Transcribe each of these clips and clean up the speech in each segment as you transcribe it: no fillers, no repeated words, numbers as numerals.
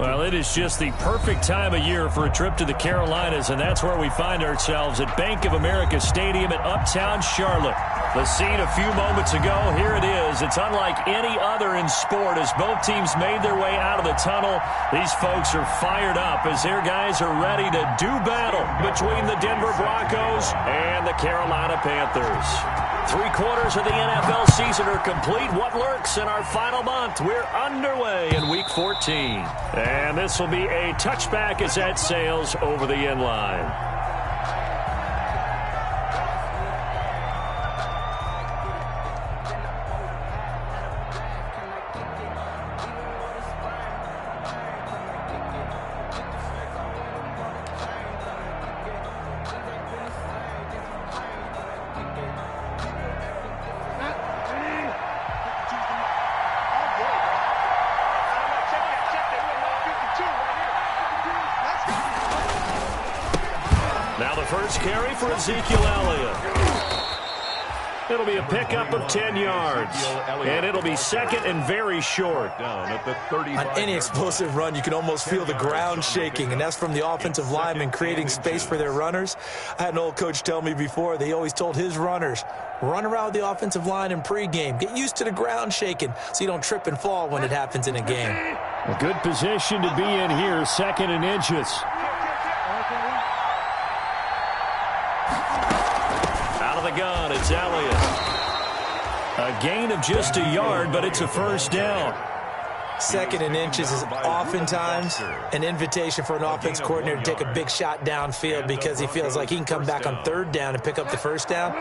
Well, it is just the perfect time of year for a trip to the Carolinas, and that's where we find ourselves at Bank of America Stadium at Uptown Charlotte. The scene a few moments ago, here it is. It's unlike any other in sport as both teams made their way out of the tunnel. These folks are fired up as their guys are ready to do battle between the Denver Broncos and the Carolina Panthers. 3/4 of the NFL season are complete. What lurks in our final month? We're underway in Week 14. And this will be a touchback as that sails over the end line. Now the first carry for Ezekiel Elliott. It'll be a pickup of 10 yards. And it'll be second and very short. Down at the 35. On any explosive run, you can almost feel the ground shaking, and that's from the offensive linemen creating space for their runners. I had an old coach tell me before, they always told his runners, run around the offensive line in pregame. Get used to the ground shaking so you don't trip and fall when it happens in a game. A good position to be in here, second and inches. Out of the gun, it's Elliott. A gain of just a yard, but it's a first down. Second and inches is oftentimes an invitation for an offense coordinator to take a big shot downfield because he feels like he can come back on third down and pick up the first down.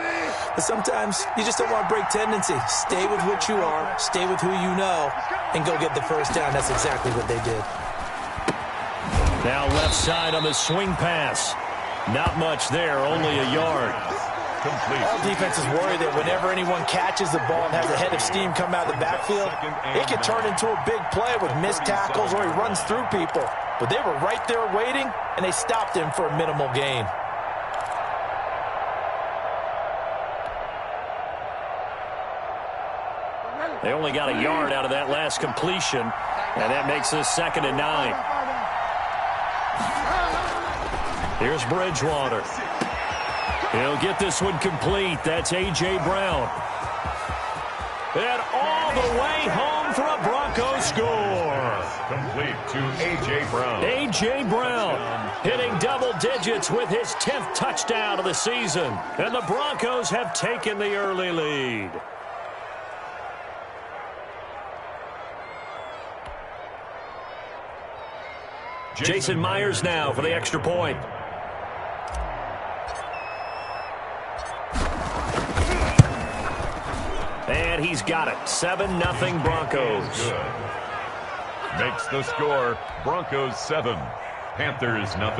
But sometimes you just don't want to break tendency. Stay with what you are, stay with who you know, and go get the first down. That's exactly what they did. Now left side on the swing pass. Not much there, only a yard. Complete. All defenses worry that whenever anyone catches the ball and has a head of steam come out of the backfield, it can turn into a big play with missed tackles or he runs through people. But they were right there waiting, and they stopped him for a minimal gain. They only got a yard out of that last completion, and that makes this 2nd and 9. Here's Bridgewater. He'll get this one complete. That's A.J. Brown. And all the way home for a Broncos score. Complete to A.J. Brown. A.J. Brown hitting double digits with his 10th touchdown of the season. And the Broncos have taken the early lead. Jason Myers now for the extra point. And he's got it. 7-0 Broncos. Good. Makes the score Broncos 7, Panthers 0.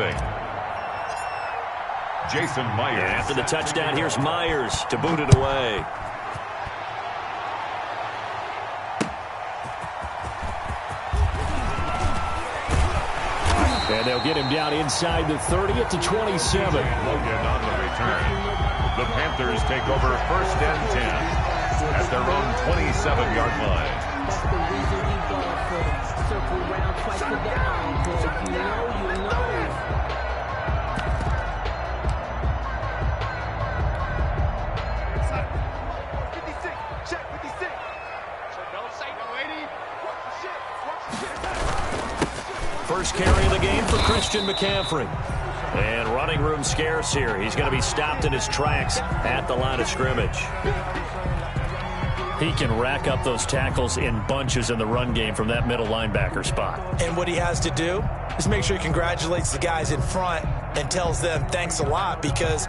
Jason Myers. And after the touchdown, here's Myers to boot it away. And they'll get him down inside the 30 at the 27. Logan on the return. The Panthers take over 1st and 10 at their own 27-yard line. That's the reason we go for it. Circle around twice the down. Boy, you know. Check 56. Don't say no, 80. Watch the shit. First carry of the game for Christian McCaffrey. And running room scarce here. He's going to be stopped in his tracks at the line of scrimmage. He can rack up those tackles in bunches in the run game from that middle linebacker spot. And what he has to do is make sure he congratulates the guys in front and tells them thanks a lot, because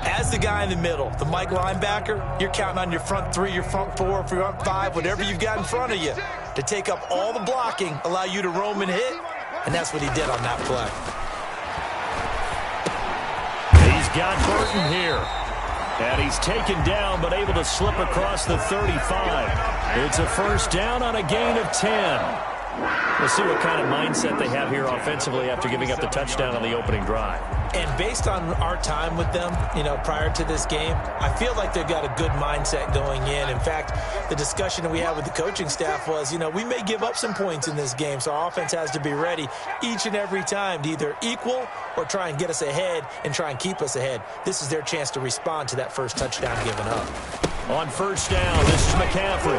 as the guy in the middle, the Mike linebacker, you're counting on your front 3, your front 4, front 5, whatever you've got in front of you to take up all the blocking, allow you to roam and hit, and that's what he did on that play. He's got Burton here. And he's taken down, but able to slip across the 35. It's a first down on a gain of 10. We'll see what kind of mindset they have here offensively after giving up the touchdown on the opening drive. And based on our time with them, prior to this game, I feel like they've got a good mindset going in. In fact, the discussion that we had with the coaching staff was, we may give up some points in this game, so our offense has to be ready each and every time to either equal or try and get us ahead and try and keep us ahead. This is their chance to respond to that first touchdown given up. On first down, this is McCaffrey.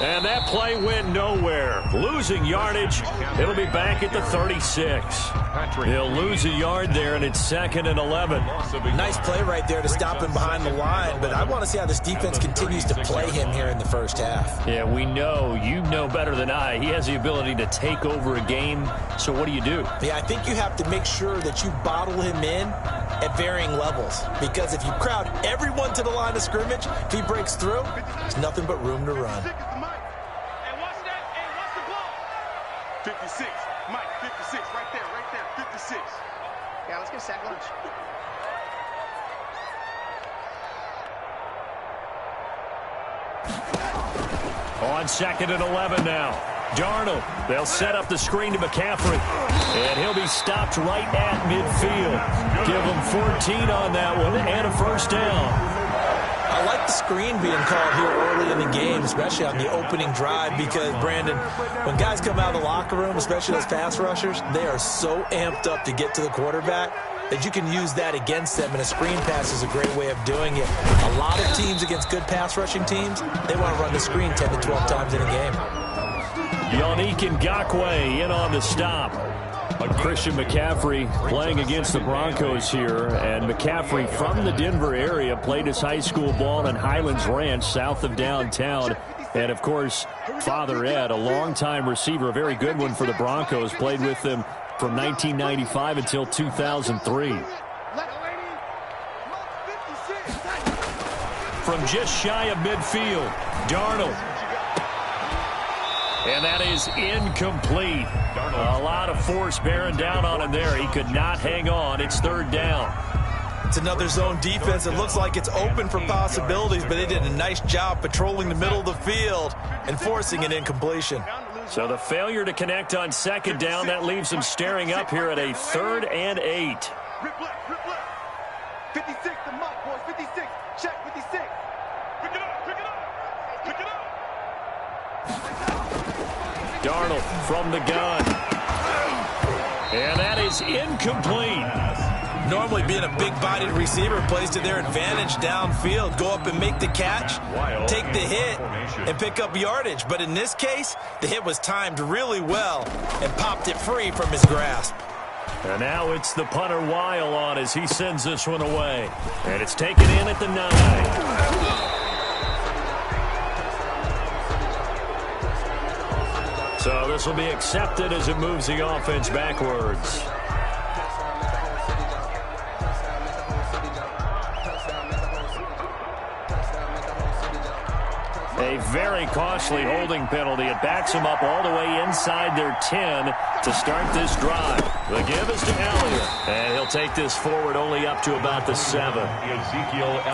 And that play went nowhere. Losing yardage. It'll be back at the 36. He'll lose a yard there, and it's 2nd and 11. Nice play right there to stop him behind the line, but I want to see how this defense continues to play him here in the first half. Yeah, we know. You know better than I. He has the ability to take over a game, so what do you do? Yeah, I think you have to make sure that you bottle him in at varying levels, because if you crowd everyone to the line of scrimmage, if he breaks through, there's nothing but room to run. 56, Mike, 56, right there, 56. Yeah, let's get a sack lunch. On 2nd and 11 now. Darnold, they'll set up the screen to McCaffrey, and he'll be stopped right at midfield. Give him 14 on that one and a first down. I like the screen being called here early in the game, especially on the opening drive, because, Brandon, when guys come out of the locker room, especially those pass rushers, they are so amped up to get to the quarterback that you can use that against them, and a screen pass is a great way of doing it. A lot of teams against good pass rushing teams, they want to run the screen 10 to 12 times in a game. Yannick Ngakoue in on the stop. Christian McCaffrey playing against the Broncos here, and McCaffrey from the Denver area played his high school ball in Highlands Ranch south of downtown. And, of course, Father Ed, a longtime receiver, a very good one for the Broncos, played with them from 1995 until 2003. From just shy of midfield, Darnold. And that is incomplete. A lot of force bearing down on him there. He could not hang on. It's 3rd down. It's another zone defense. It looks like it's open for possibilities, but they did a nice job patrolling the middle of the field and forcing an incompletion. So the failure to connect on 2nd down, that leaves them staring up here at a 3rd and 8. 56, the mark, boys. 56. Check 56. Pick it up. Darnold from the gun. And that is incomplete. Normally being a big-bodied receiver plays to their advantage downfield. Go up and make the catch, take the hit, and pick up yardage. But in this case, the hit was timed really well and popped it free from his grasp. And now it's the punter Weil on as he sends this one away. And it's taken in at the 9. So this will be accepted as it moves the offense backwards. A very costly holding penalty. It backs them up all the way inside their 10 to start this drive. The give is to Elliott, and he'll take this forward only up to about the 7.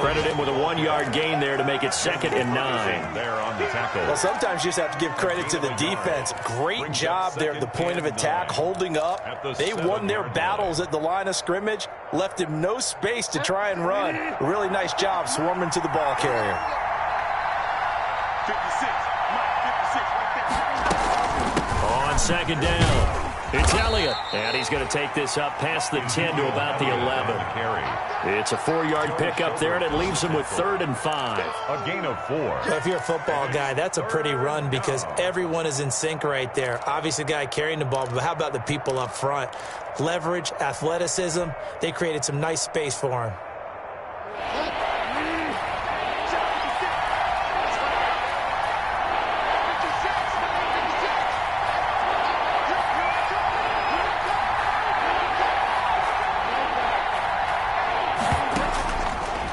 Credit him with a 1-yard gain there to make it 2nd and 9. There on the tackle. Well, sometimes you just have to give credit to the defense. Great job there at the point of attack, holding up. They won their battles at the line of scrimmage, left him no space to try and run. Really nice job swarming to the ball carrier. 56, Mike, 56, right there. On 2nd down, it's Elliott, and he's going to take this up past the 10 to about the 11. It's a 4-yard pickup there, and it leaves him with 3rd and 5. A gain of 4. Well, if you're a football guy, that's a pretty run because everyone is in sync right there. Obviously, the guy carrying the ball, but how about the people up front? Leverage, athleticism, they created some nice space for him.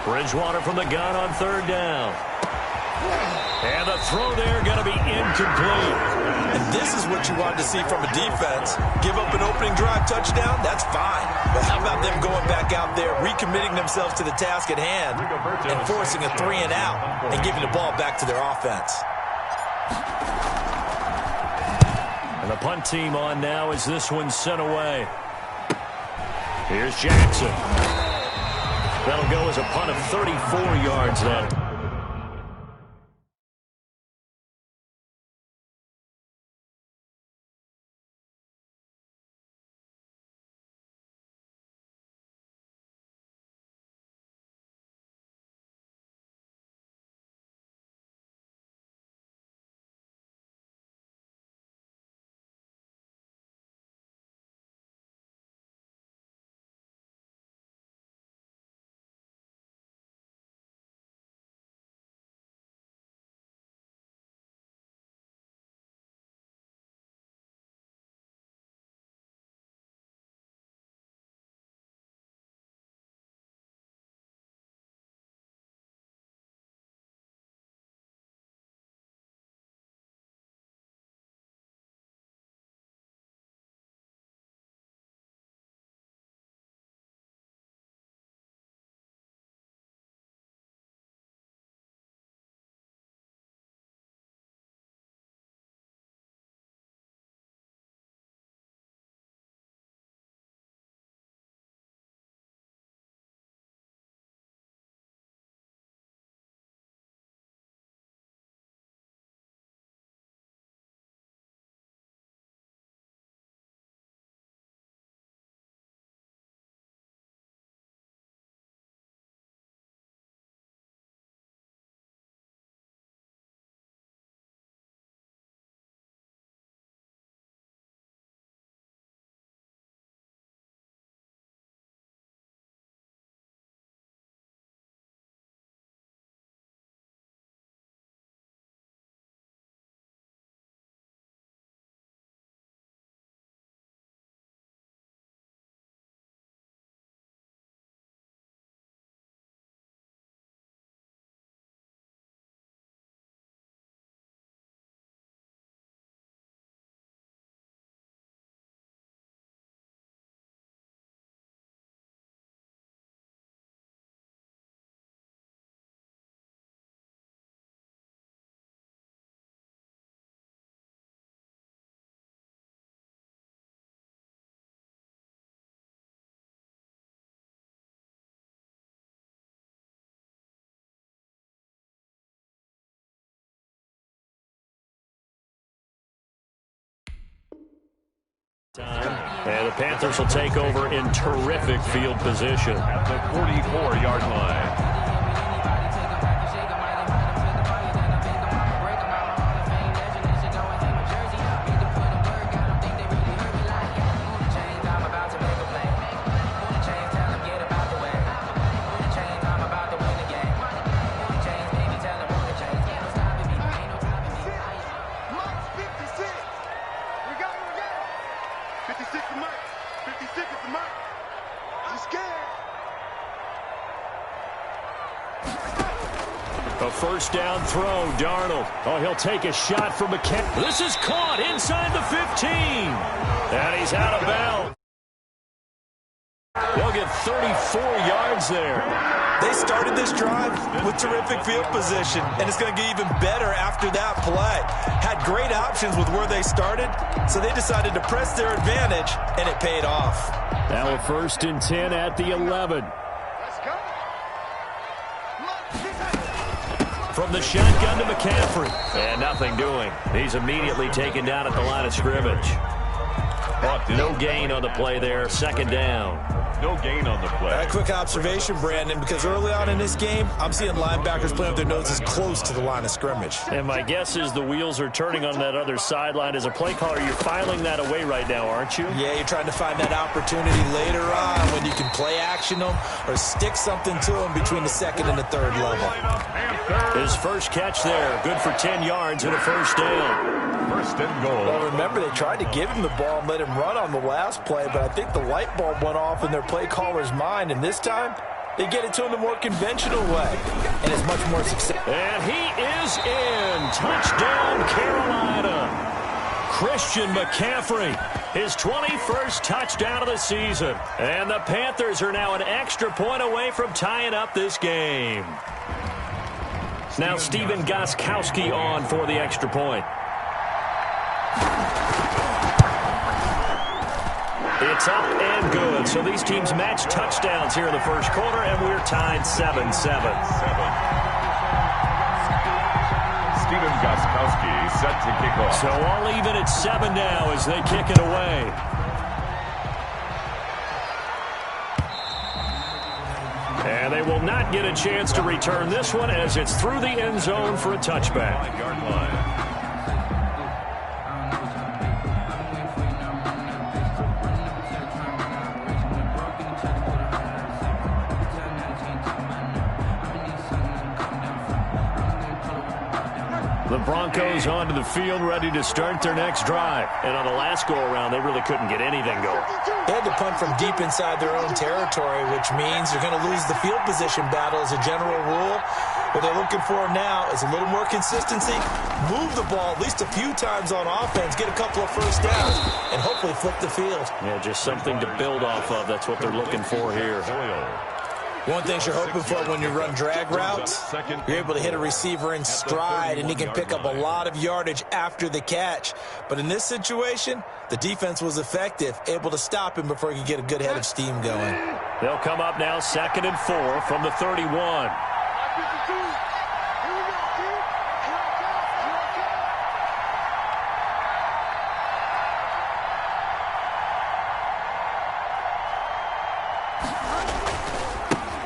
Bridgewater from the gun on 3rd down. And the throw there going to be incomplete. And this is what you wanted to see from a defense. Give up an opening drive touchdown, that's fine. But how about them going back out there, recommitting themselves to the task at hand, and forcing a 3 and out, and giving the ball back to their offense. And the punt team on now as this one's sent away. Here's Jackson. That'll go as a punt of 34 yards then. And the Panthers will take over in terrific field position. At the 44-yard line. A first down throw, Darnold. Oh, he'll take a shot from McCaffrey. This is caught inside the 15. And he's out of bounds. They'll get 34 yards there. They started this drive with terrific field position, and it's going to get even better after that play. Had great options with where they started, so they decided to press their advantage, and it paid off. Now a 1st and 10 at the 11. From the shotgun to McCaffrey. And nothing doing. He's immediately taken down at the line of scrimmage. No gain on the play there. 2nd down. No gain on the play. A quick observation, Brandon, because early on in this game, I'm seeing linebackers playing with their noses close to the line of scrimmage. And my guess is the wheels are turning on that other sideline. As a play caller, you're filing that away right now, aren't you? Yeah, you're trying to find that opportunity later on when you can play action them or stick something to them between the 2nd and the 3rd level. His first catch there, good for 10 yards and a 1st down. 1st and goal. Well, remember, they tried to give him the ball and let him run on the last play, but I think the light bulb went off in their play caller's mind, and this time they get it to him the more conventional way, and it's much more successful. And he is in. Touchdown, Carolina. Christian McCaffrey, his 21st touchdown of the season. And the Panthers are now an extra point away from tying up this game. Now Stephen Gostkowski on for the extra point. It it's up and good. So these teams match touchdowns here in the first quarter, and we're tied 7-7. Stephen Gostkowski set to kick off. So all even at 7 now as they kick it away. And they will not get a chance to return this one as it's through the end zone for a touchback. Yard line. The Broncos onto the field, ready to start their next drive. And on the last go-around, they really couldn't get anything going. They had to punt from deep inside their own territory, which means you're going to lose the field position battle as a general rule. What they're looking for now is a little more consistency, move the ball at least a few times on offense, get a couple of first downs, and hopefully flip the field. Yeah, just something to build off of. That's what they're looking for here. One thing you're hoping for when you run drag routes, you're able to hit a receiver in stride, and he can pick up a lot of yardage after the catch. But in this situation, the defense was effective, able to stop him before he could get a good head of steam going. They'll come up now 2nd and 4 from the 31.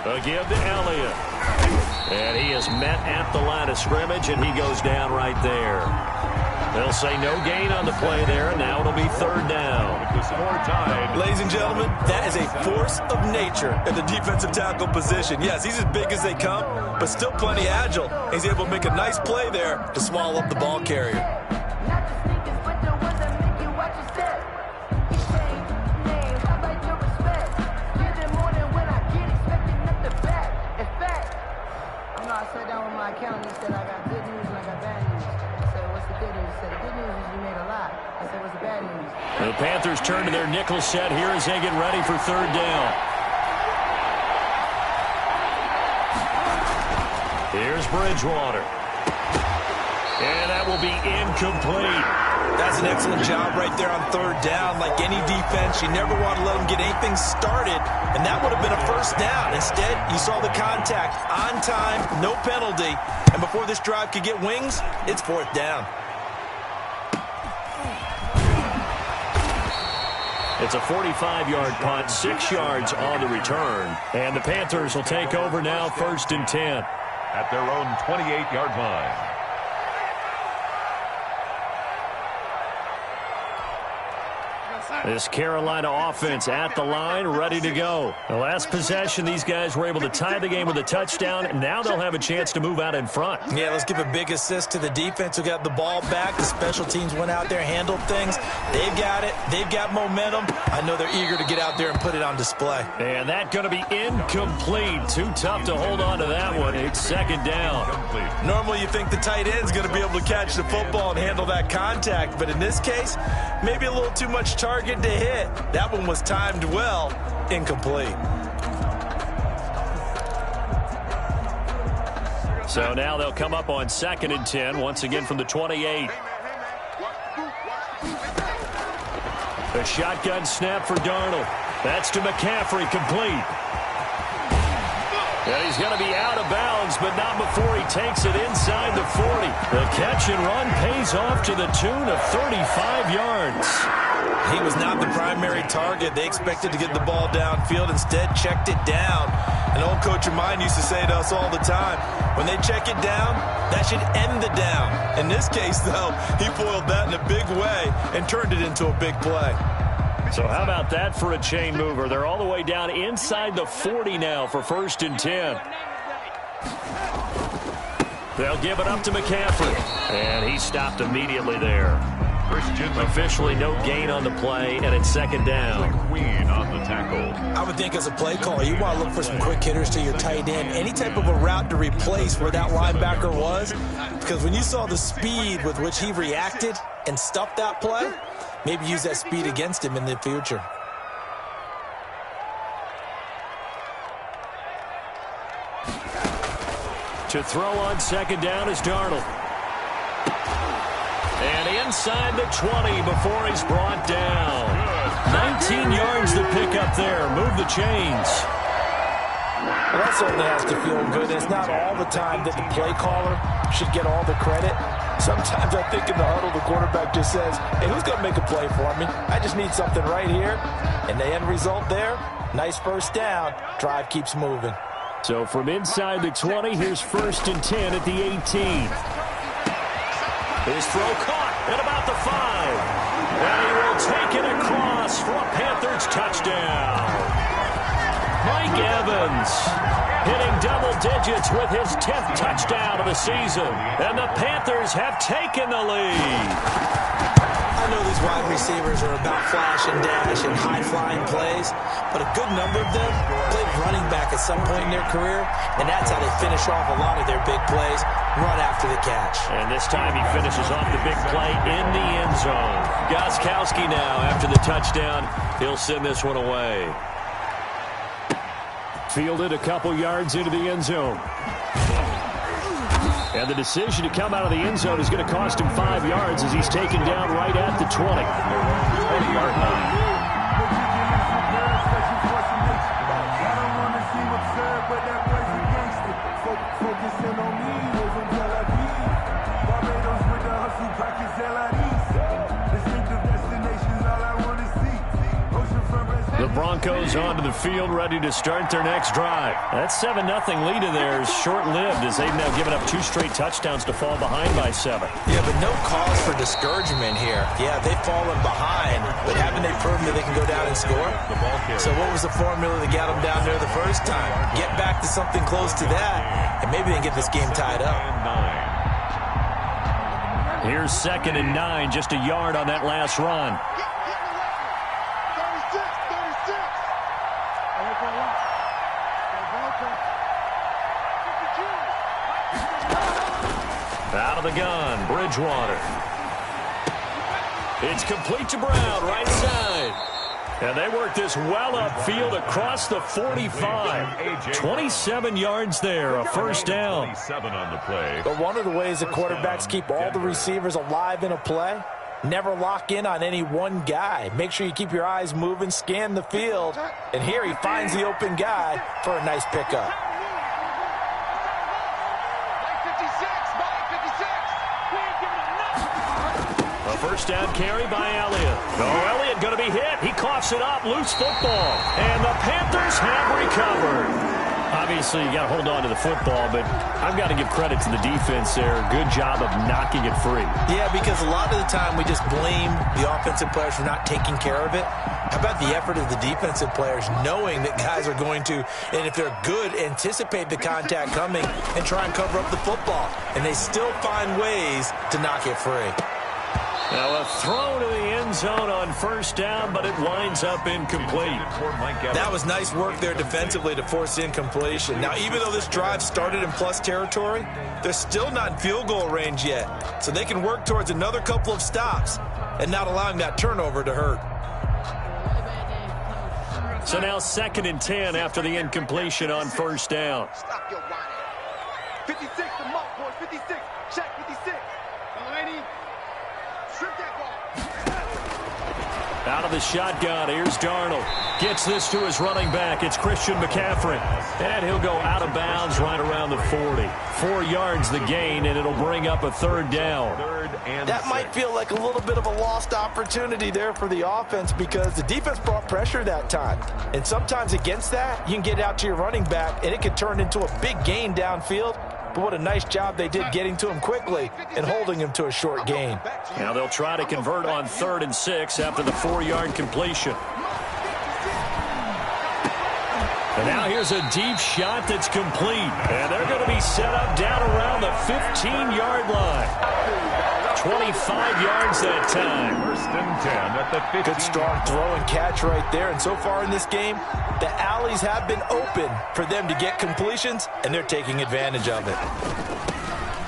A give to Elliott. And he is met at the line of scrimmage, and he goes down right there. They'll say no gain on the play there, and now it'll be 3rd down. The score tied. Ladies and gentlemen, that is a force of nature at the defensive tackle position. Yes, he's as big as they come, but still plenty agile. He's able to make a nice play there to swallow up the ball carrier. The Panthers turn to their nickel set here as they get ready for 3rd down. Here's Bridgewater. And that will be incomplete. That's an excellent job right there on 3rd down. Like any defense, you never want to let them get anything started, and that would have been a first down. Instead, you saw the contact on time, no penalty, and before this drive could get wings, it's 4th down. It's a 45-yard punt, 6 yards on the return. And the Panthers will take over now, 1st and 10. At their own 28-yard line. This Carolina offense at the line, ready to go. The last possession, these guys were able to tie the game with a touchdown, and now they'll have a chance to move out in front. Yeah, let's give a big assist to the defense who got the ball back. The special teams went out there, handled things. They've got it. They've got momentum. I know they're eager to get out there and put it on display. And that's going to be incomplete. Too tough to hold on to that one. It's 2nd down. Normally you think the tight end's going to be able to catch the football and handle that contact, but in this case, maybe a little too much target to hit. That one was timed well. Incomplete. So now they'll come up on 2nd and 10, once again from the 28. A shotgun snap for Darnold. That's to McCaffrey, complete. And he's going to be out of bounds, but not before he takes it inside the 40. The catch and run pays off to the tune of 35 yards. He was not the primary target. They expected to get the ball downfield. Instead, checked it down. An old coach of mine used to say to us all the time, when they check it down, that should end the down. In this case, though, he foiled that in a big way and turned it into a big play. So how about that for a chain mover? They're all the way down inside the 40 now for 1st and 10. They'll give it up to McCaffrey. And he stopped immediately there. Officially no gain on the play, and it's 2nd down. Queen on the tackle. I would think as a play caller, you want to look for some quick hitters to your tight end. Any type of a route to replace where that linebacker was. Because when you saw the speed with which he reacted and stuffed that play, maybe use that speed against him in the future. To throw on 2nd down is Darnold. And inside the 20 before he's brought down. 14 yards to pick up there. Move the chains. Well, that certainly has to feel good. It's not all the time that the play caller should get all the credit. Sometimes I think in the huddle, the quarterback just says, hey, who's going to make a play for me? I just need something right here. And the end result there, nice first down. Drive keeps moving. So from inside the 20, here's 1st and 10 at the 18. His throw caught at about the 5. And he will take it across for a Panthers touchdown. Mike Evans hitting double digits with his 10th touchdown of the season. And the Panthers have taken the lead. I know these wide receivers are about flash and dash and high-flying plays, but a good number of them played running back at some point in their career, and that's how they finish off a lot of their big plays, run after the catch. And this time he finishes off the big play in the end zone. Gostkowski now, after the touchdown, he'll send this one away. Fielded a couple yards into the end zone. And the decision to come out of the end zone is going to cost him 5 yards as he's taken down right at the 20. 20-yard line. The Broncos onto the field, ready to start their next drive. That 7-0 lead of theirs short-lived as they've now given up 2 straight touchdowns to fall behind by 7. Yeah, but no cause for discouragement here. Yeah, they've fallen behind, but haven't they proven that they can go down and score? So what was the formula that got them down there the first time? Get back to something close to that, and maybe they can get this game tied up. Here's 2nd and 9, just a yard on that last run. Out of the gun, Bridgewater. It's complete to Brown, right side. And they work this well upfield across the 45. 27 yards there, a first down. 27 on the play. But one of the ways the quarterbacks keep all the receivers alive in a play, never lock in on any one guy. Make sure you keep your eyes moving, scan the field. And here he finds the open guy for a nice pickup. A first down carry by Elliott. Oh, Elliott going to be hit. He coughs it up. Loose football. And the Panthers have recovered. Obviously, you got to hold on to the football, but I've got to give credit to the defense there. Good job of knocking it free. Yeah, because a lot of the time we just blame the offensive players for not taking care of it. How about the effort of the defensive players knowing that guys are going to, and if they're good, anticipate the contact coming and try and cover up the football. And they still find ways to knock it free. Now a throw to the end zone on first down, but it winds up incomplete. That was nice work there defensively to force incompletion. Now, even though this drive started in plus territory, they're still not in field goal range yet. So they can work towards another couple of stops and not allowing that turnover to hurt. So now 2nd and 10 after the incompletion on first down. Stop your whining. 56, the mark, boys. 56. Check 56. Delaney. Strip that ball. Out of the shotgun, here's Darnold. Gets this to his running back. It's Christian McCaffrey. And he'll go out of bounds right around the 40. 4 yards the gain, and it'll bring up a third down. That might feel like a little bit of a lost opportunity there for the offense because the defense brought pressure that time. And sometimes against that, you can get out to your running back, and it can turn into a big gain downfield. But what a nice job they did getting to him quickly and holding him to a short gain. Now they'll try to convert on 3rd and 6 after the 4-yard completion. And now here's a deep shot that's complete. And they're going to be set up down around the 15-yard line. 25 yards that time. 1st and 10 at the 15. Good strong throw and catch right there. And so far in this game, the alleys have been open for them to get completions, and they're taking advantage of it.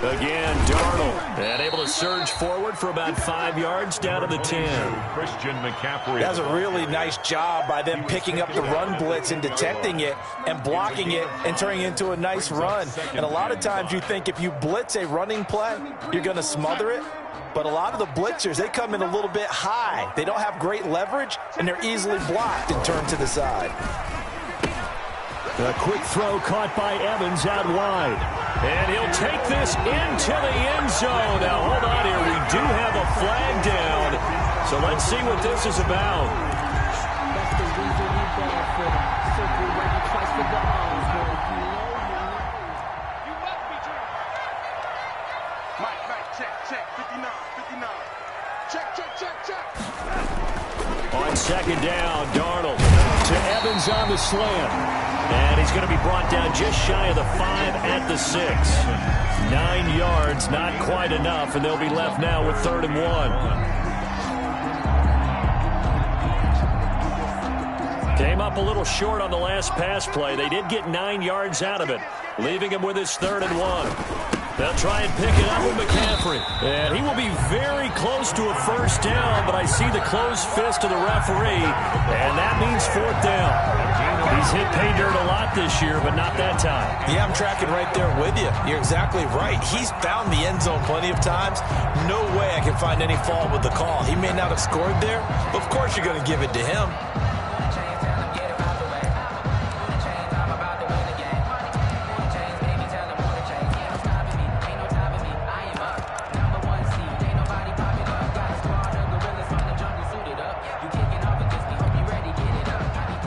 Again, Darnold. And able to surge forward for about 5 yards down to the 10. Christian McCaffrey. That's a really nice job by them picking up the run blitz and detecting it and blocking it and turning it into a nice run. And a lot of times you think if you blitz a running play, you're going to smother it. But a lot of the blitzers, they come in a little bit high. They don't have great leverage, and they're easily blocked and turned to the side. A quick throw caught by Evans out wide. And he'll take this into the end zone. Now, hold on here. We do have a flag down. So let's see what this is about. That's the reason we ball for them. Circle right twice with the arms, boy. You must be dreaming. Mike, check. 59. Check. On second down, Darnold to Evans on the slant. And he's going to be brought down just shy of the 5 at the 6. 9 yards, not quite enough, and they'll be left now with 3rd and 1. Came up a little short on the last pass play. They did get 9 yards out of it, leaving him with his 3rd and 1. They'll try and pick it up with McCaffrey. And he will be very close to a first down, but I see the closed fist of the referee, and that means 4th down. He's hit pay dirt a lot this year, but not that time. Yeah, I'm tracking right there with you. You're exactly right. He's found the end zone plenty of times. No way I can find any fault with the call. He may not have scored there, but of course you're going to give it to him.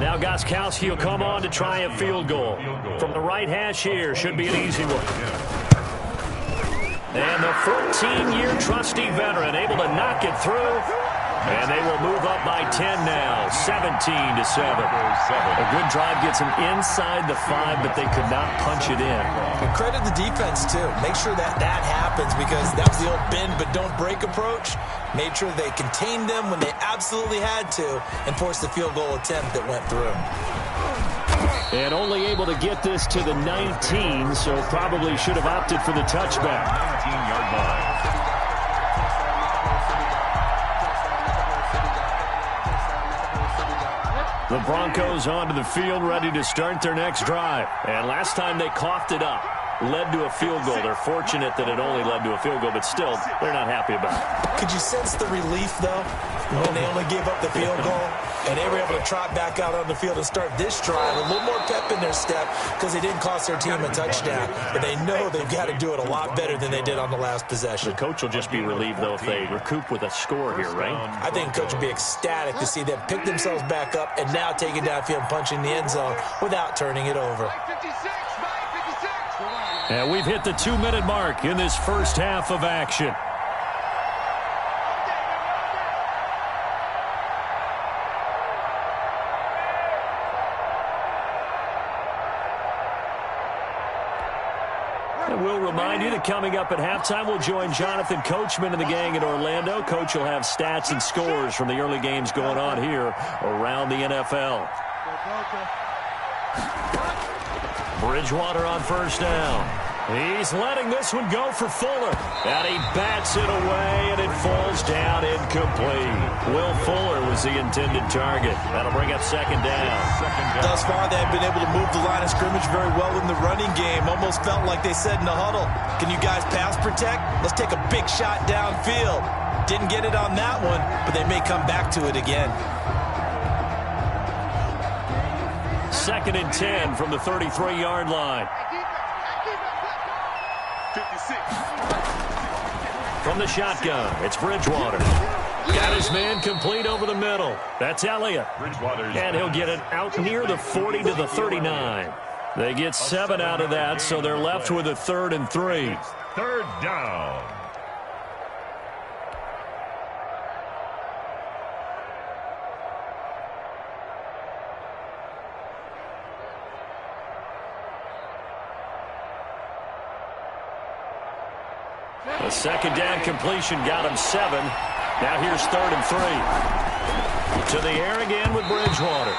Now Gostkowski will come on to try a field goal. From the right hash here, should be an easy one. And the 14-year trusty veteran able to knock it through. And they will move up by 10 now, 17-7. A good drive gets them inside the 5, but they could not punch it in. But credit the defense, too. Make sure that happens, because that was the old bend but don't break approach. Made sure they contained them when they absolutely had to and forced the field goal attempt that went through. And only able to get this to the 19, so probably should have opted for the touchback. 19-yard line. The Broncos onto the field, ready to start their next drive. And last time they coughed it up, led to a field goal. They're fortunate that it only led to a field goal, but still, they're not happy about it. Could you sense the relief, though, when they only gave up the field goal? And they were able to trot back out on the field and start this drive. A little more pep in their step because they didn't cost their team a touchdown. But they know they've got to do it a lot better than they did on the last possession. The coach will just be relieved, though, if they recoup with a score here, right? I think the coach will be ecstatic to see them pick themselves back up and now take it downfield and punch in the end zone without turning it over. 56. And we've hit the 2-minute mark in this first half of action. And we'll remind you that coming up at halftime, we'll join Jonathan Coachman and the gang in Orlando. Coach will have stats and scores from the early games going on here around the NFL. Bridgewater on first down. He's letting this one go for Fuller. And he bats it away, and it falls down incomplete. Will Fuller was the intended target. That'll bring up second down. Thus far, they've been able to move the line of scrimmage very well in the running game. Almost felt like they said in the huddle, can you guys pass protect? Let's take a big shot downfield. Didn't get it on that one, but they may come back to it again. 2nd and 10 from the 33-yard line. 56. From the shotgun, it's Bridgewater. Got his man complete over the middle. That's Elliott. And he'll get it out near the 40 to the 39. They get 7 out of that, so they're left with a 3rd and 3. 3rd down. A second down completion got him 7. Now here's 3rd and 3. To the air again with Bridgewater.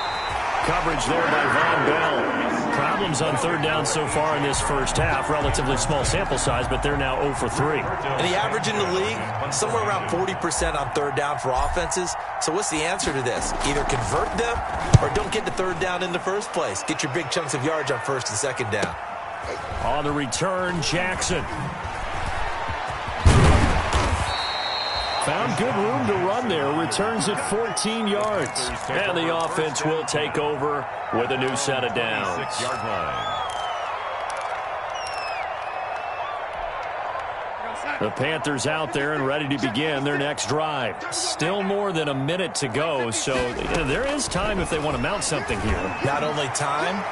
Coverage there by Von Bell. problems on third down so far in this first half. Relatively small sample size, but they're now 0 for 3. And the average in the league, somewhere around 40% on third down for offenses. So what's the answer to this? Either convert them or don't get to third down in the first place. Get your big chunks of yards on first and second down. On the return, Jackson. Found good room to run there. Returns at 14 yards. And the offense will take over with a new set of downs. 6-yard line. The Panthers out there and ready to begin their next drive. Still more than a minute to go, so there is time if they want to mount something here. Not only time,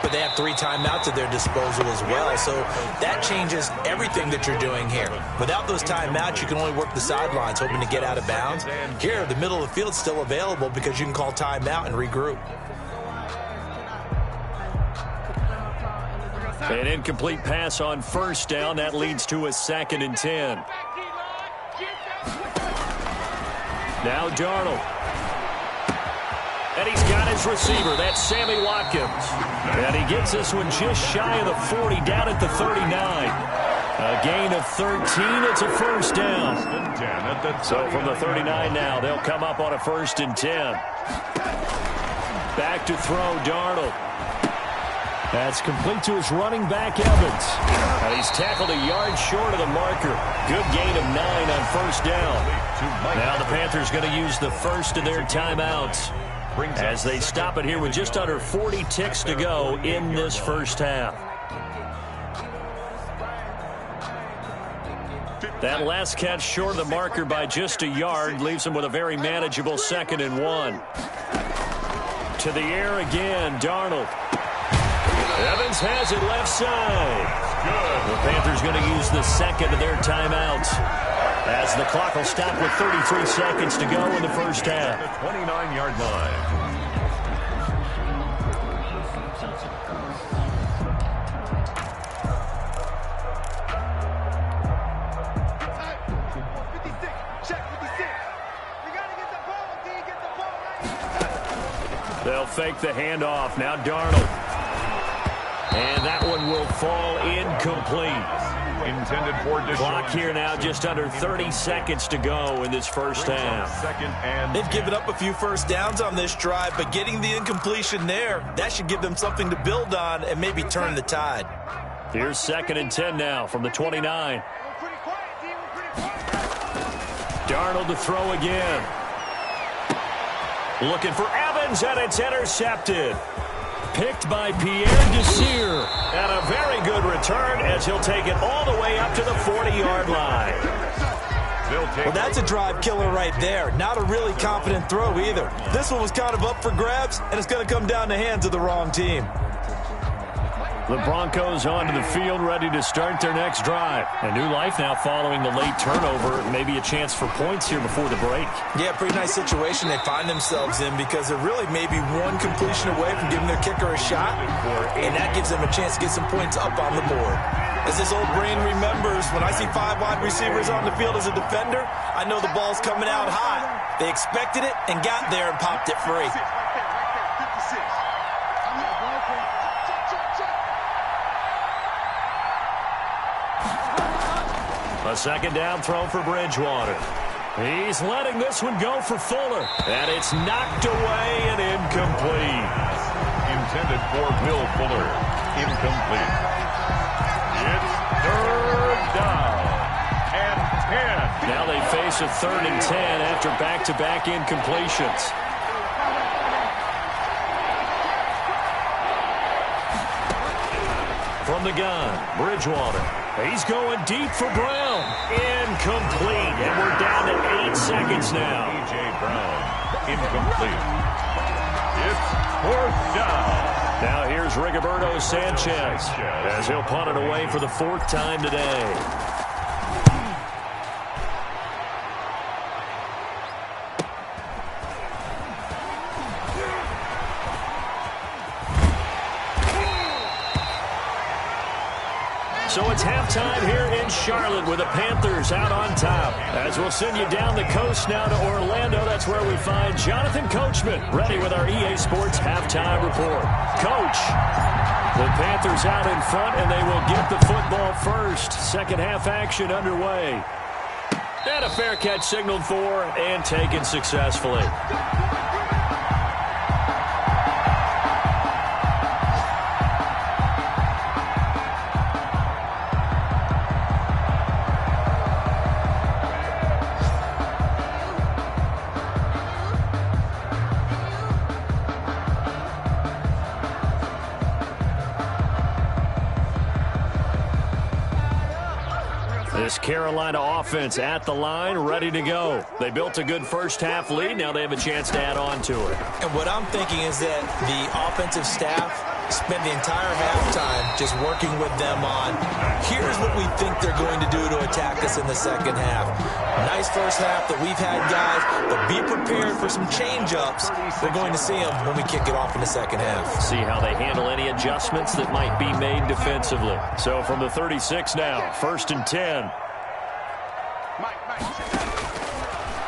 but they have 3 timeouts at their disposal as well. So that changes everything that you're doing here. Without those timeouts, you can only work the sidelines, hoping to get out of bounds. Here, the middle of the field's still available because you can call timeout and regroup. An incomplete pass on first down. That leads to a 2nd and 10. Now Darnold. And he's got his receiver. That's Sammy Watkins. And he gets this one just shy of the 40, down at the 39. A gain of 13. It's a first down. So from the 39 now, they'll come up on a 1st and 10. Back to throw, Darnold. That's complete to his running back, Evans. And he's tackled a yard short of the marker. Good gain of 9 on first down. Now the Panthers going to use the first of their timeouts as they stop it here with just under 40 ticks to go in this first half. That last catch short of the marker by just a yard leaves them with a very manageable 2nd and 1. To the air again, Darnold. Evans has it left side. The Panthers going to use the second of their timeouts as the clock will stop with 33 seconds to go in the first half. The 29-yard line. They'll fake the handoff. Now Darnold. And that one will fall incomplete. Intended for Deshaun. Clock here now, just under 30 seconds to go in this first half. They've given up a few first downs on this drive, but getting the incompletion there, that should give them something to build on and maybe turn the tide. Here's 2nd and 10 now from the 29. Darnold to throw again. Looking for Evans, and it's intercepted. Picked by Pierre Desir. And a very good return as he'll take it all the way up to the 40-yard line. Well, that's a drive killer right there. Not a really confident throw either. This one was kind of up for grabs, and it's going to come down the hands of the wrong team. The Broncos onto the field, ready to start their next drive. A new life now following the late turnover. Maybe a chance for points here before the break. Yeah, pretty nice situation they find themselves in because they're really maybe one completion away from giving their kicker a shot, and that gives them a chance to get some points up on the board. As this old brain remembers, when I see 5 wide receivers on the field as a defender, I know the ball's coming out hot. They expected it and got there and popped it free. A 2nd down throw for Bridgewater. He's letting this one go for Fuller. And it's knocked away and incomplete. Intended for Will Fuller. Incomplete. It's 3rd down and 10. Now they face a 3rd and 10 after back-to-back incompletions. From the gun, Bridgewater. He's going deep for Brown. Incomplete. And we're down to 8 seconds now. A.J. Brown. Incomplete. It's 4th down. Now here's Rigoberto Sanchez as he'll punt it away for the 4th time today. So it's halftime here in Charlotte with the Panthers out on top. As we'll send you down the coast now to Orlando, that's where we find Jonathan Coachman ready with our EA Sports halftime report. Coach, the Panthers out in front, and they will get the football first. Second half action underway. And a fair catch signaled for and taken successfully. This Carolina offense at the line, ready to go. They built a good first-half lead. Now they have a chance to add on to it. And what I'm thinking is that the offensive staff spent the entire halftime just working with them on, here's what we think they're going to do to attack us in the second half. Nice first half that we've had, guys, but be prepared for some change-ups. We're going to see them when we kick it off in the second half. See how they handle any adjustments that might be made defensively. So from the 36 now, 1st and 10.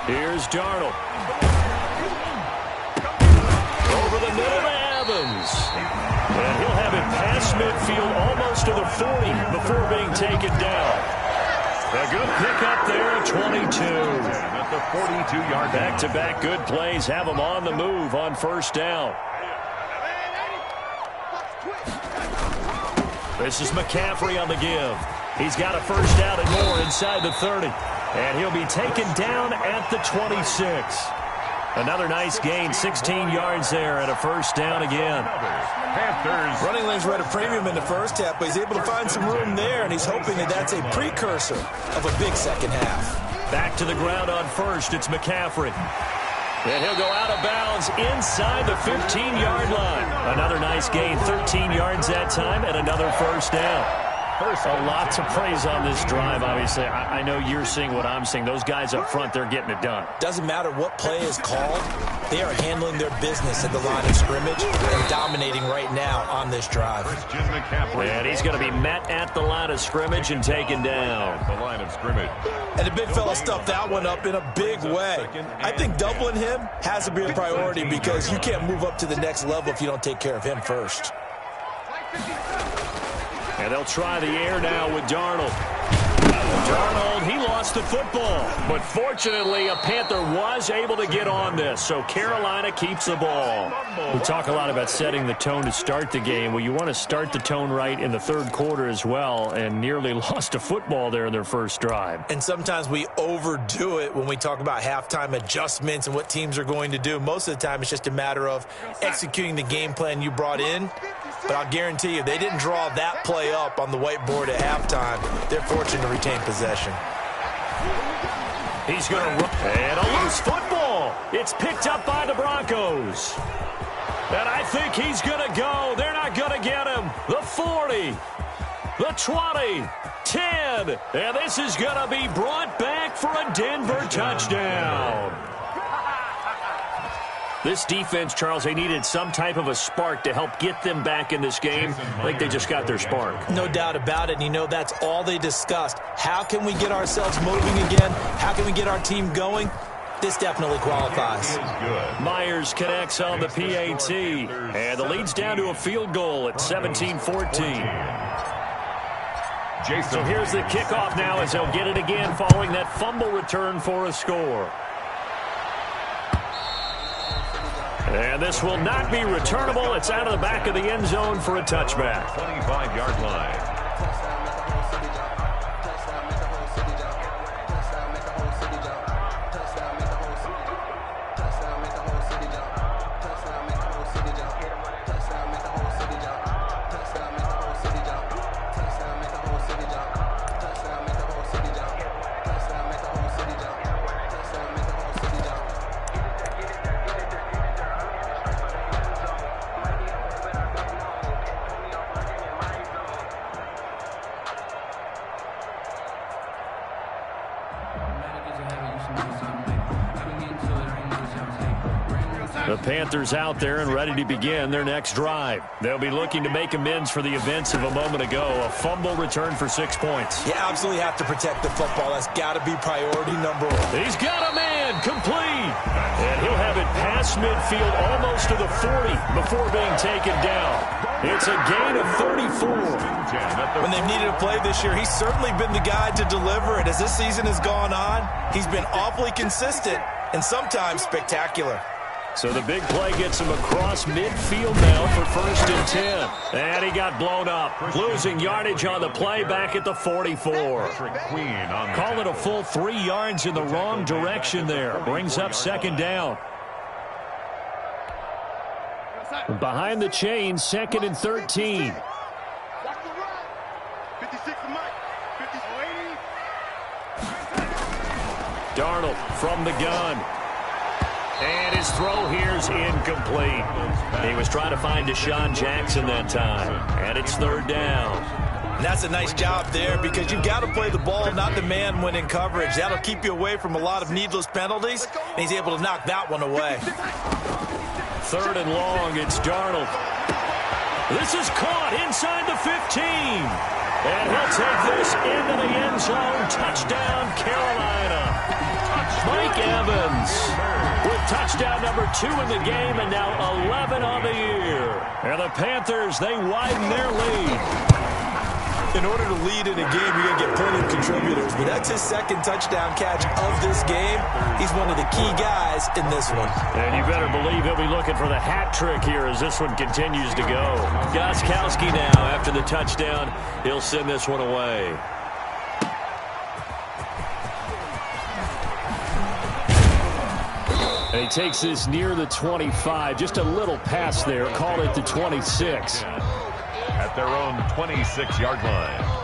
Here's Darnold. Over the middle to Evans. And he'll have it past midfield almost to the 40 before being taken down. A good pickup there at 22. At the 42-yard line. Back-to-back good plays have them on the move on first down. This is McCaffrey on the give. He's got a first down and more inside the 30. And he'll be taken down at the 26. Another nice gain, 16 yards there, and a first down again. Panthers. Running lanes were at a premium in the first half, but he's able to find some room there, and he's hoping that that's a precursor of a big second half. Back to the ground on first, it's McCaffrey. And he'll go out of bounds inside the 15-yard line. Another nice gain, 13 yards that time, and another first down. A lot to praise on this drive, obviously. I know you're seeing what I'm seeing. Those guys up front, they're getting it done. Doesn't matter what play is called. They are handling their business at the line of scrimmage and dominating right now on this drive. And he's going to be met at the line of scrimmage and taken down. The line of scrimmage. And the big fella stuffed that one up in a big way. I think doubling him has to be a priority because you can't move up to the next level if you don't take care of him first. And they'll try the air now with Darnold. Darnold, he lost the football. But fortunately, a Panther was able to get on this, so Carolina keeps the ball. We talk a lot about setting the tone to start the game. Well, you want to start the tone right in the third quarter as well, and nearly lost a football there in their first drive. And sometimes we overdo it when we talk about halftime adjustments and what teams are going to do. Most of the time, it's just a matter of executing the game plan you brought in. But I'll guarantee you, they didn't draw that play up on the whiteboard at halftime. They're fortunate to retain possession. He's going to run. And a loose football. It's picked up by the Broncos. And I think he's going to go. They're not going to get him. The 40, the 20, 10. And this is going to be brought back for a Denver touchdown. This defense, Charles, they needed some type of a spark to help get them back in this game. I think they just got their spark. No doubt about it. And, you know, that's all they discussed. How can we get ourselves moving again? How can we get our team going? This definitely qualifies. Myers connects on the PAT. And the lead's down to a field goal at 17-14. So here's the kickoff now as they'll get it again following that fumble return for a score. And this will not be returnable. It's out of the back of the end zone for a touchback. 25-yard line. The Panthers out there and ready to begin their next drive. They'll be looking to make amends for the events of a moment ago. A fumble return for 6 points. You absolutely have to protect the football. That's got to be priority number one. He's got a man complete. And he'll have it past midfield almost to the 40 before being taken down. It's a gain of 34. When they've needed a play this year, he's certainly been the guy to deliver it. As this season has gone on, he's been awfully consistent and sometimes spectacular. So the big play gets him across midfield now for 1st and 10. And he got blown up. Losing yardage on the play back at the 44. Call it a full 3 yards in the wrong direction there. Brings up 2nd down. Behind the chain, 2nd and 13. Darnold from the gun. And his throw here's incomplete. He was trying to find Deshaun Jackson that time. And it's 3rd down. And that's a nice job there because you've got to play the ball, not the man when in coverage. That'll keep you away from a lot of needless penalties, and he's able to knock that one away. 3rd and long, it's Darnold. This is caught inside the 15. And he'll take this into the end zone. Touchdown, Carolina. Mike Evans with touchdown number 2 in the game and now 11 on the year. And the Panthers, they widen their lead. In order to lead in a game, you're going to get plenty of contributors, but that's his 2nd touchdown catch of this game. He's one of the key guys in this one. And you better believe he'll be looking for the hat trick here as this one continues to go. Gostkowski now, after the touchdown, he'll send this one away. And he takes this near the 25, just a little pass there, call it the 26. At their own 26-yard line.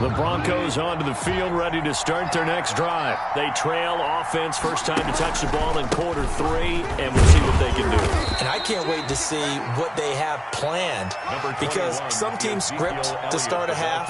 The Broncos onto the field, ready to start their next drive. They trail offense, first time to touch the ball in quarter 3, and we'll see what they can do. And I can't wait to see what they have planned because some teams script to start a half.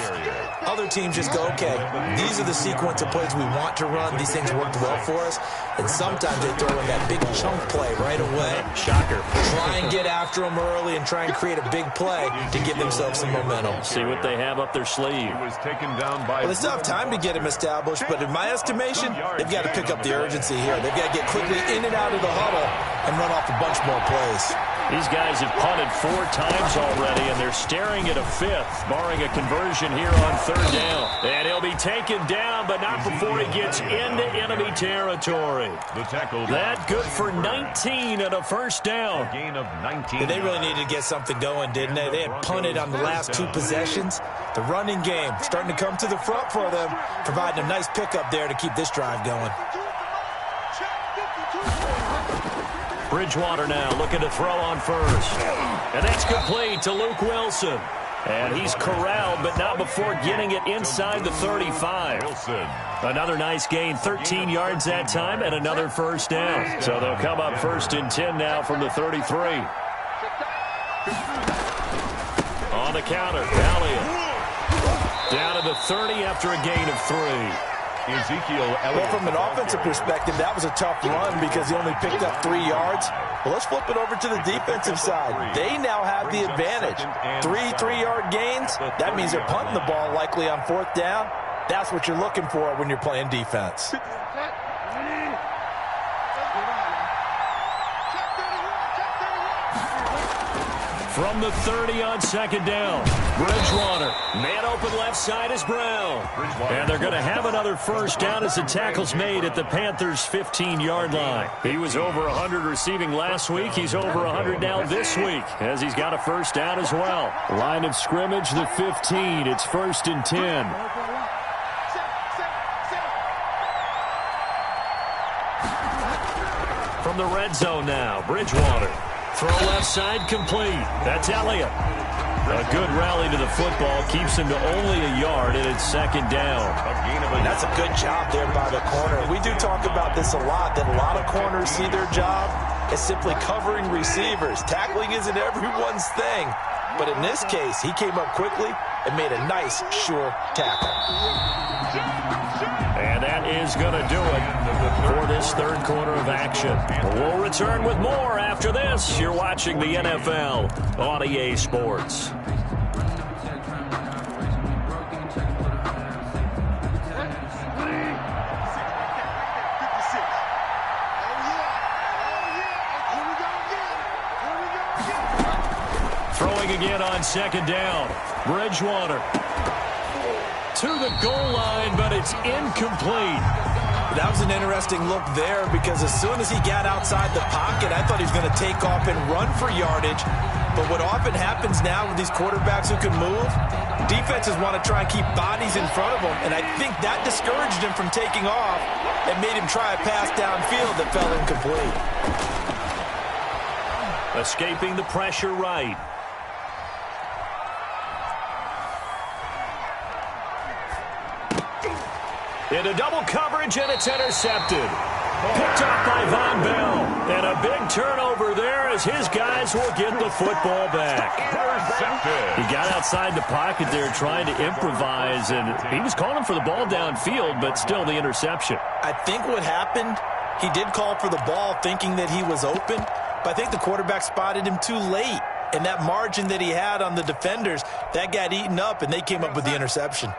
Other teams just go, okay, these are the sequence of plays we want to run. These things worked well for us. And sometimes they throw in that big chunk play right away. Shocker. Try and get after them early and try and create a big play to give themselves some momentum. See what they have up their sleeve. Well, they still have time to get him established, but in my estimation, they've got to pick up the urgency here. They've got to get quickly in and out of the huddle and run off a bunch more plays. These guys have punted 4 times already, and they're staring at a 5th, barring a conversion here on 3rd down. And he'll be taken down, but not before he gets into enemy territory. The tackle. That good for 19 and a 1st down. A gain of 19. Yeah, they really needed to get something going, didn't they? They had punted on the last 2 possessions. The running game starting to come to the front for them, providing a nice pickup there to keep this drive going. Bridgewater now looking to throw on 1st. And that's complete to Luke Wilson. And he's corralled, but not before getting it inside the 35. Wilson. Another nice gain, 13 yards that time, and another 1st down. So they'll come up 1st and 10 now from the 33. On the counter, Elliott. Down to the 30 after a gain of 3. Ezekiel Elliott. Well, from an offensive perspective, that was a tough run because he only picked up 3 yards. Well, let's flip it over to the defensive side. They now have the advantage. 3 3-yard gains. That means they're punting the ball likely on 4th down. That's what you're looking for when you're playing defense. From the 30 on 2nd down, Bridgewater. Man open left side is Brown. And they're going to have another 1st down as the tackle's made at the Panthers' 15-yard line. He was over 100 receiving last week. He's over 100 now this week as he's got a 1st down as well. Line of scrimmage, the 15. It's 1st and 10. From the red zone now, Bridgewater. Throw left side complete. That's Elliott. A good rally to the football keeps him to only a yard, and it's 2nd down. That's a good job there by the corner. We do talk about this a lot, that a lot of corners see their job as simply covering receivers. Tackling isn't everyone's thing. But in this case, he came up quickly, and made a nice, sure tackle. And that is going to do it for this third quarter of action. We'll return with more after this. You're watching the NFL on EA Sports. Throwing again on second down. Bridgewater to the goal line, but it's incomplete. That was an interesting look there because as soon as he got outside the pocket, I thought he was going to take off and run for yardage. But what often happens now with these quarterbacks who can move, defenses want to try and keep bodies in front of them, and I think that discouraged him from taking off and made him try a pass downfield that fell incomplete. Escaping the pressure right. Into double coverage, and it's intercepted. Picked up by Von Bell. And a big turnover there as his guys will get the football back. Intercepted. He got outside the pocket there trying to improvise, and he was calling for the ball downfield, but still the interception. I think what happened, he did call for the ball thinking that he was open, but I think the quarterback spotted him too late. And that margin that he had on the defenders, that got eaten up, and they came up with the interception.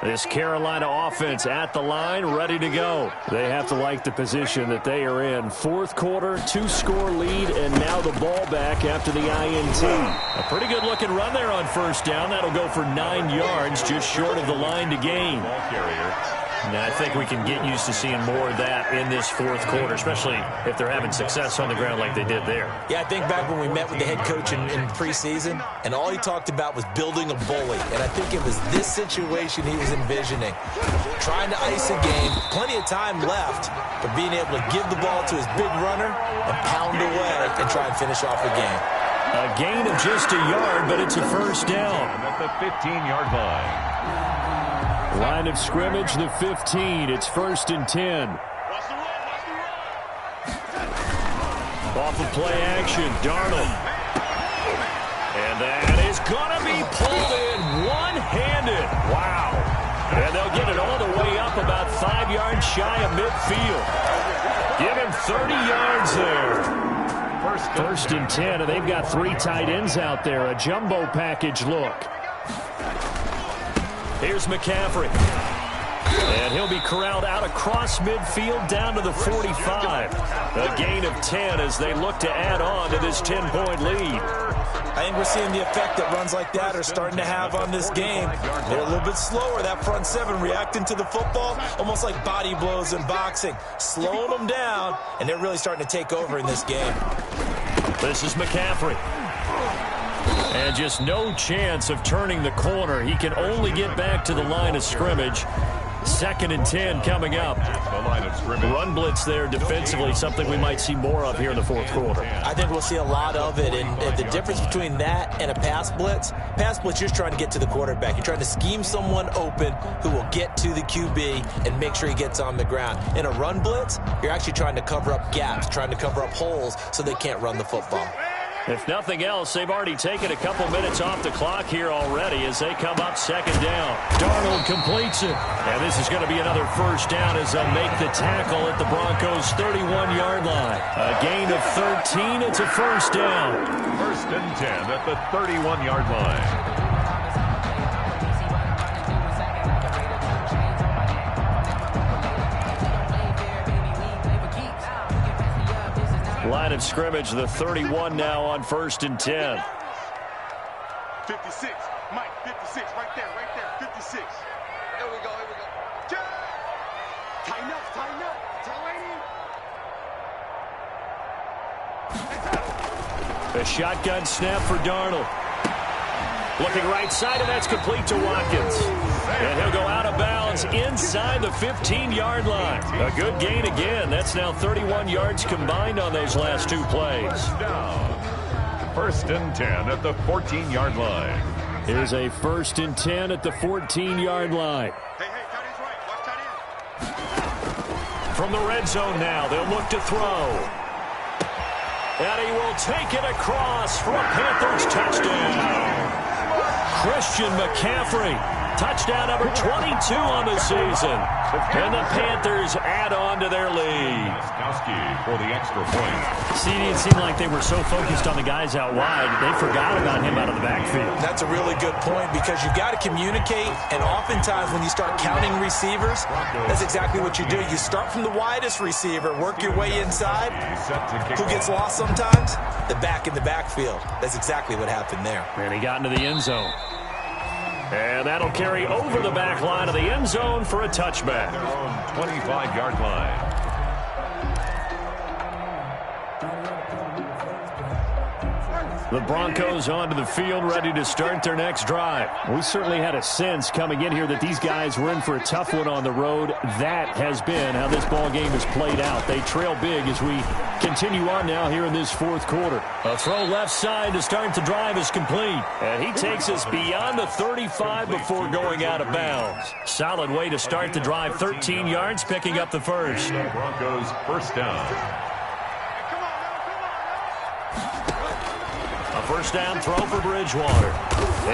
This Carolina offense at the line, ready to go. They have to like the position that they are in. Fourth quarter, 2-score lead, and now the ball back after the INT. A pretty good-looking run there on first down. That'll go for 9 yards, just short of the line to gain. Ball carrier. And I think we can get used to seeing more of that in this fourth quarter, especially if they're having success on the ground like they did there. Yeah, I think back when we met with the head coach in preseason, and all he talked about was building a bully. And I think it was this situation he was envisioning. Trying to ice a game, plenty of time left, but being able to give the ball to his big runner and pound away and try and finish off the game. A gain of just a yard, but it's a first down. At the 15-yard line. Line of scrimmage, the 15. It's 1st and 10. Off of play action, Darnold. And that is going to be pulled in one-handed. Wow. And they'll get it all the way up about 5 yards shy of midfield. Give him 30 yards there. First and 10, and they've got 3 tight ends out there. A jumbo package look. Here's McCaffrey. And he'll be corralled out across midfield down to the 45. A gain of 10 as they look to add on to this 10-point lead. I think we're seeing the effect that runs like that are starting to have on this game. They're a little bit slower, that front seven, reacting to the football, almost like body blows in boxing, slowing them down, and they're really starting to take over in this game. This is McCaffrey. And just no chance of turning the corner. He can only get back to the line of scrimmage. 2nd and 10 coming up. The line of scrimmage. Run blitz there defensively, something we might see more of here in the fourth quarter. I think we'll see a lot of it, and the difference between that and a pass blitz, you're just trying to get to the quarterback. You're trying to scheme someone open who will get to the QB and make sure he gets on the ground. In a run blitz, you're actually trying to cover up gaps, trying to cover up holes so they can't run the football. If nothing else, they've already taken a couple minutes off the clock here already as they come up 2nd down. Darnold completes it. And this is going to be another first down as they'll make the tackle at the Broncos' 31-yard line. A gain of 13. It's a first down. 1st and 10 at the 31-yard line. Line of scrimmage, the 31 now on 1st and 10. 56, Mike, 56, right there, 56. Here we go. Tighten up. A shotgun snap for Darnold. Looking right side, and that's complete to Watkins. And he'll go out of bounds inside the 15-yard line. A good gain again. That's now 31 yards combined on those last 2 plays. 1st and 10 at the 14-yard line. Here's a 1st and 10 at the 14-yard line. Hey, tight end's right. Watch tight end. From the red zone now, they'll look to throw. And he will take it across for a Panthers touchdown. Christian McCaffrey. Touchdown number 22 on the season. And the Panthers add on to their lead. Gostkowski for the extra point. See, it seemed like they were so focused on the guys out wide, they forgot about him out of the backfield. That's a really good point because you've got to communicate, and oftentimes when you start counting receivers, that's exactly what you do. You start from the widest receiver, work your way inside. Who gets lost sometimes? The back in the backfield. That's exactly what happened there. And he got into the end zone. And that'll carry over the back line of the end zone for a touchback. Their own 25-yard line. The Broncos onto the field, ready to start their next drive. We certainly had a sense coming in here that these guys were in for a tough one on the road. That has been how this ball game has played out. They trail big as we continue on now here in this fourth quarter. A throw left side to start the drive is complete. And he takes us beyond the 35 before going out of bounds. Solid way to start the drive. 13 yards, picking up the first. Broncos first down. A first down throw for Bridgewater.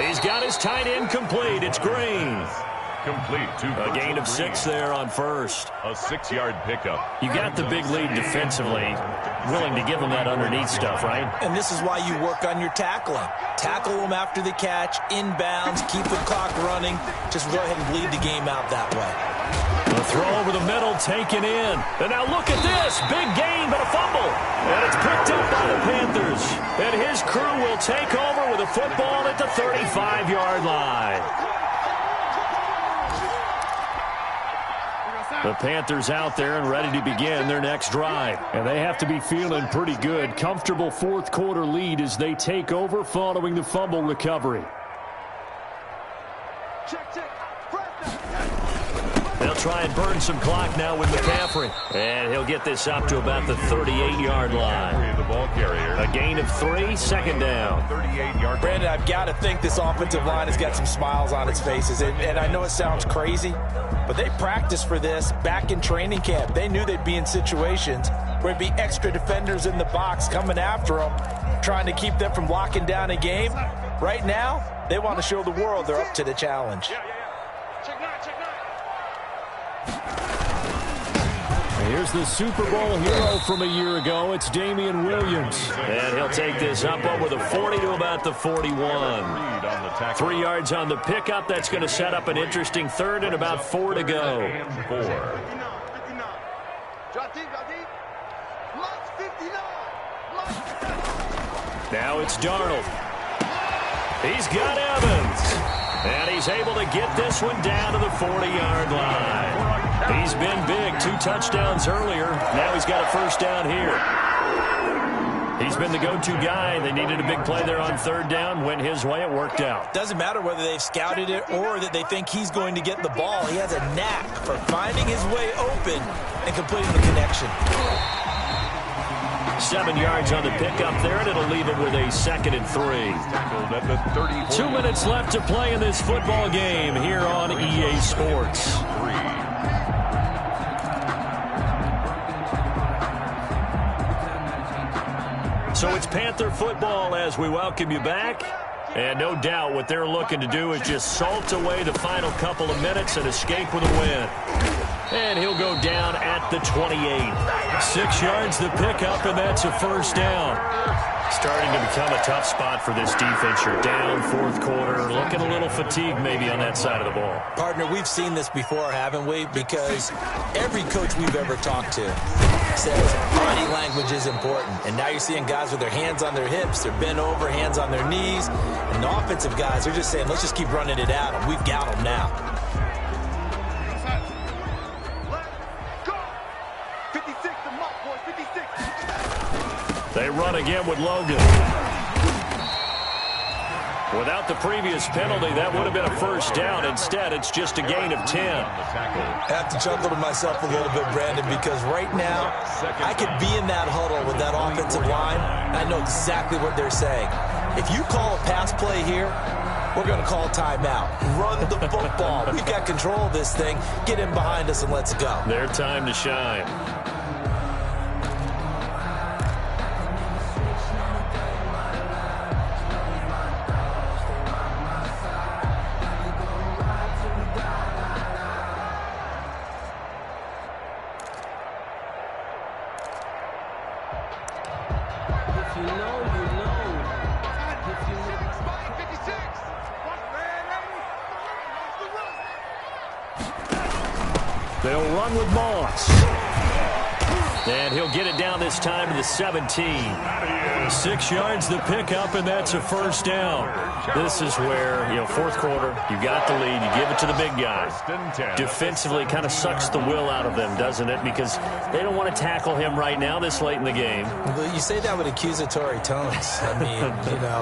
He's got his tight end complete. It's Green. Complete to A gain of 6 there on first. A 6-yard pickup. You got the big lead defensively. Willing to give them that underneath stuff, right? And this is why you work on your tackling. Tackle them after the catch, inbounds, keep the clock running. Just go ahead and bleed the game out that way. The throw over the middle, taken in. And now look at this. Big gain, but a fumble. And it's picked up by the Panthers. And his crew will take over with a football at the 35-yard line. The Panthers out there and ready to begin their next drive. And they have to be feeling pretty good. Comfortable fourth quarter lead as they take over following the fumble recovery. They'll try and burn some clock now with McCaffrey. And he'll get this up to about the 38-yard line. The ball carrier. A gain of 3, second down. 38-yard. Brandon, I've got to think this offensive line has got some smiles on its faces. And I know it sounds crazy, but they practiced for this back in training camp. They knew they'd be in situations where it'd be extra defenders in the box coming after them, trying to keep them from locking down a game. Right now, they want to show the world they're up to the challenge. Here's the Super Bowl hero from a year ago. It's Damian Williams. And he'll take this up over the 40 to about the 41. 3 yards on the pickup. That's going to set up an interesting third and about 4 to go. Now it's Darnold. He's got Evans. And he's able to get this one down to the 40-yard line. He's been big, 2 touchdowns earlier. Now he's got a first down here. He's been the go-to guy. They needed a big play there on third down. Went his way. It worked out. Doesn't matter whether they've scouted it or that they think he's going to get the ball. He has a knack for finding his way open and completing the connection. 7 yards on the pickup there, and it'll leave him with a 2nd and 3. 2 minutes left to play in this football game here on EA Sports. So it's Panther football as we welcome you back. And no doubt what they're looking to do is just salt away the final couple of minutes and escape with a win. And he'll go down at the 28. 6 yards the pickup, and that's a first down. Starting to become a tough spot for this defense. You're down fourth quarter, looking a little fatigued maybe on that side of the ball. Partner, we've seen this before, haven't we? Because every coach we've ever talked to says body language is important. And now you're seeing guys with their hands on their hips, they're bent over, hands on their knees. And the offensive guys are just saying, let's just keep running it at them. We've got them now. They run again with Logan. Without the previous penalty, that would have been a first down. Instead, it's just a gain of 10. I have to chuckle to myself a little bit, Brandon, because right now, I could be in that huddle with that offensive line. I know exactly what they're saying. If you call a pass play here, we're going to call timeout. Run the football. We've got control of this thing. Get in behind us and let's go. Their time to shine. They'll run with Moss. And he'll get it down this time to the 17. 6 yards the pickup, and that's a first down. This is where, fourth quarter, you got the lead, you give it to the big guy. Defensively kind of sucks the will out of them, doesn't it? Because they don't want to tackle him right now this late in the game. Well, you say that with accusatory tones. I mean,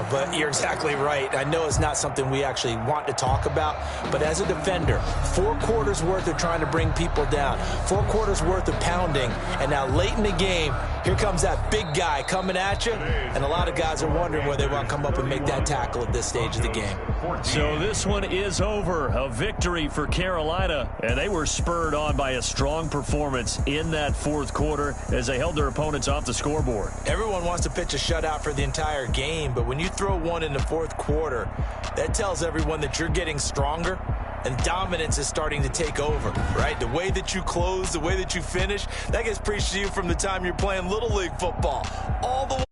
but you're exactly right. I know it's not something we actually want to talk about, but as a defender, 4 quarters worth of trying to bring people down, 4 quarters worth of pounding, and now late in the game, here comes that big guy coming at you, and a lot of guys are wondering whether they want to come up and make that tackle at this stage of the game. So this one is over. A victory for Carolina, and they were spurred on by a strong performance in that fourth quarter as they held their opponents off the scoreboard. Everyone wants to pitch a shutout for the entire game, but when you throw one in the fourth quarter, that tells everyone that you're getting stronger and dominance is starting to take over, right? The way that you close, the way that you finish, that gets preached to you from the time you're playing Little League football all the